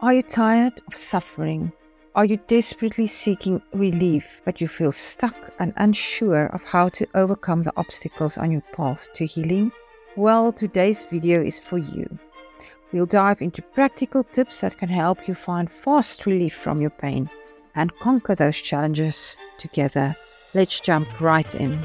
Are you tired of suffering? Are you desperately seeking relief, but you feel stuck and unsure of how to overcome the obstacles on your path to healing? Well, today's video is for you. We'll dive into practical tips that can help you find fast relief from your pain and conquer those challenges together. Let's jump right in.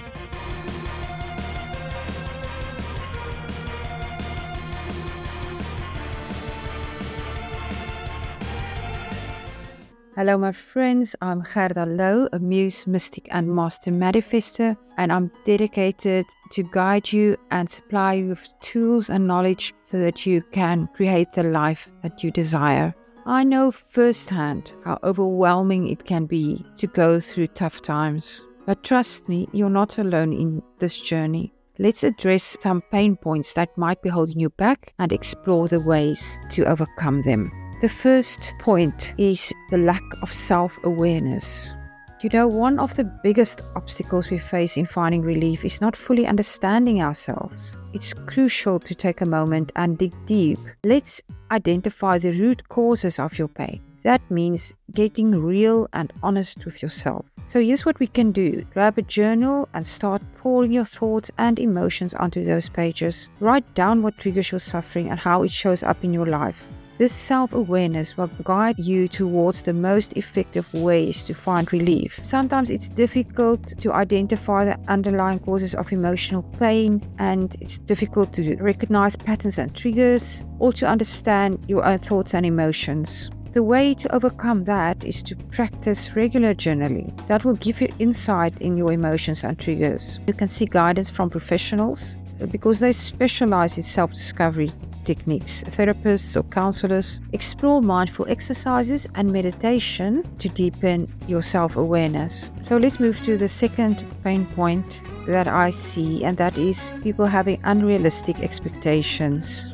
Hello my friends, I'm Gerda Louw, a muse, mystic and master manifester, and I'm dedicated to guide you and supply you with tools and knowledge so that you can create the life that you desire. I know firsthand how overwhelming it can be to go through tough times, but trust me, you're not alone in this journey. Let's address some pain points that might be holding you back and explore the ways to overcome them. The first point is the lack of self-awareness. You know, one of the biggest obstacles we face in finding relief is not fully understanding ourselves. It's crucial to take a moment and dig deep. Let's identify the root causes of your pain. That means getting real and honest with yourself. So here's what we can do. Grab a journal and start pouring your thoughts and emotions onto those pages. Write down what triggers your suffering and how it shows up in your life. This self-awareness will guide you towards the most effective ways to find relief. Sometimes it's difficult to identify the underlying causes of emotional pain, and it's difficult to recognize patterns and triggers, or to understand your own thoughts and emotions. The way to overcome that is to practice regular journaling. That will give you insight in your emotions and triggers. You can seek guidance from professionals because they specialize in self-discovery techniques, therapists or counselors. Explore mindful exercises and meditation to deepen your self-awareness. So let's move to the second pain point that I see, and that is people having unrealistic expectations.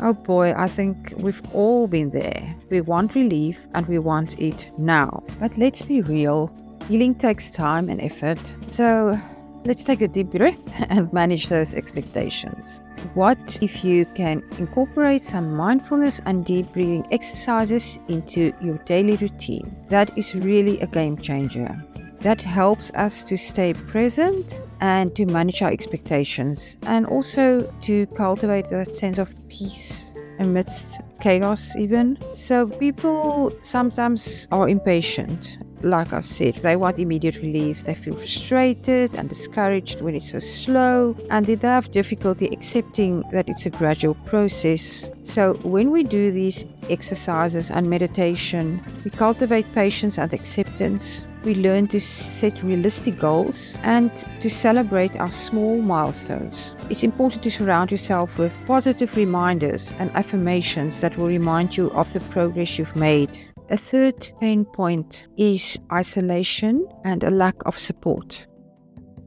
Oh boy, I think we've all been there. We want relief and we want it now. But let's be real, healing takes time and effort. So let's take a deep breath and manage those expectations. What if you can incorporate some mindfulness and deep breathing exercises into your daily routine? That is really a game changer. That helps us to stay present and to manage our expectations, and also to cultivate that sense of peace amidst chaos even. So people sometimes are impatient. Like I've said, they want immediate relief. They feel frustrated and discouraged when it's so slow, and they have difficulty accepting that it's a gradual process. So when we do these exercises and meditation, we cultivate patience and acceptance. We learn to set realistic goals and to celebrate our small milestones. It's important to surround yourself with positive reminders and affirmations that will remind you of the progress you've made. A third pain point is isolation and a lack of support.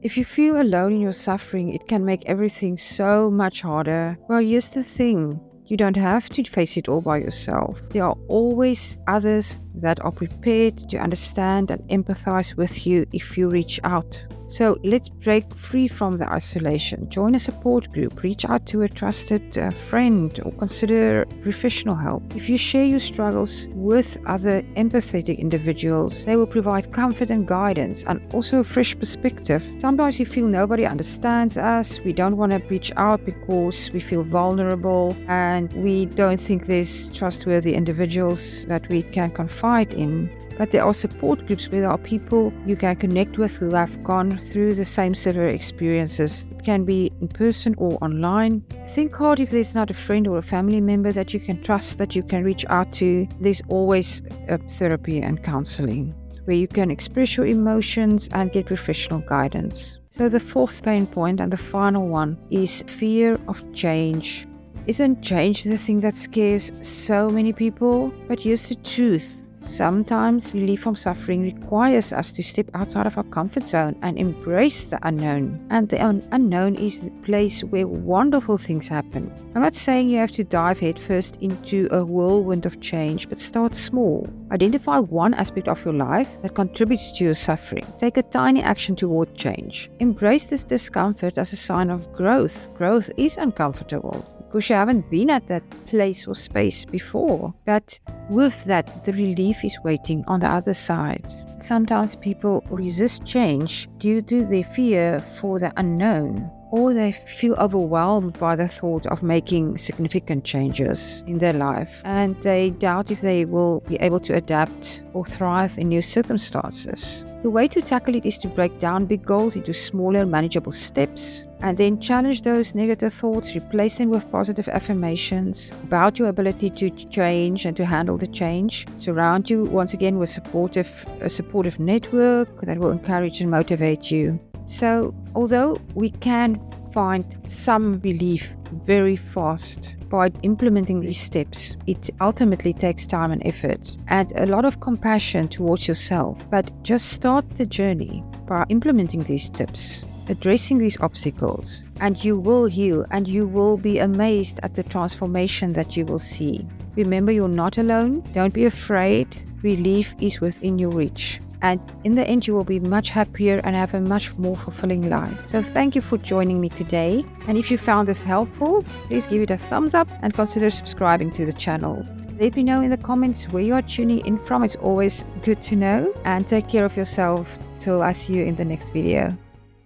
If you feel alone in your suffering, it can make everything so much harder. Well, here's the thing. You don't have to face it all by yourself. There are always others that are prepared to understand and empathize with you if you reach out. So let's break free from the isolation. Join a support group, reach out to a trusted friend, or consider professional help. If you share your struggles with other empathetic individuals, they will provide comfort and guidance, and also a fresh perspective. Sometimes we feel nobody understands us. We don't want to reach out because we feel vulnerable and we don't think there's trustworthy individuals that we can confide in. But there are support groups where there are people you can connect with who have gone through the same similar experiences. It can be in person or online. Think hard if there's not a friend or a family member that you can trust, that you can reach out to. There's always therapy and counseling where you can express your emotions and get professional guidance. So the fourth pain point and the final one is fear of change. Isn't change the thing that scares so many people? But here's the truth. Sometimes relief from suffering requires us to step outside of our comfort zone and embrace the unknown. And the unknown is the place where wonderful things happen. I'm not saying you have to dive headfirst into a whirlwind of change, but start small. Identify one aspect of your life that contributes to your suffering. Take a tiny action toward change. Embrace this discomfort as a sign of growth. Growth is uncomfortable. because you haven't been at that place or space before. But with that, the relief is waiting on the other side. Sometimes people resist change due to their fear for the unknown, or they feel overwhelmed by the thought of making significant changes in their life, and they doubt if they will be able to adapt or thrive in new circumstances. The way to tackle it is to break down big goals into smaller, manageable steps, and then challenge those negative thoughts, replace them with positive affirmations about your ability to change and to handle the change. Surround you once again with a supportive network that will encourage and motivate you. So, although we can find some relief very fast by implementing these steps, it ultimately takes time and effort and a lot of compassion towards yourself. But just start the journey by implementing these tips, addressing these obstacles, and you will heal, and you will be amazed at the transformation that you will see. Remember, you're not alone. Don't be afraid. Relief is within your reach. And in the end, you will be much happier and have a much more fulfilling life. So thank you for joining me today. And if you found this helpful, please give it a thumbs up and consider subscribing to the channel. Let me know in the comments where you are tuning in from. It's always good to know. And take care of yourself till I see you in the next video.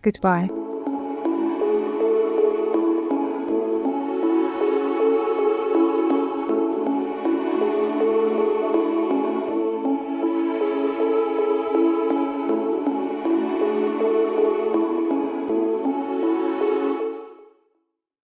Goodbye.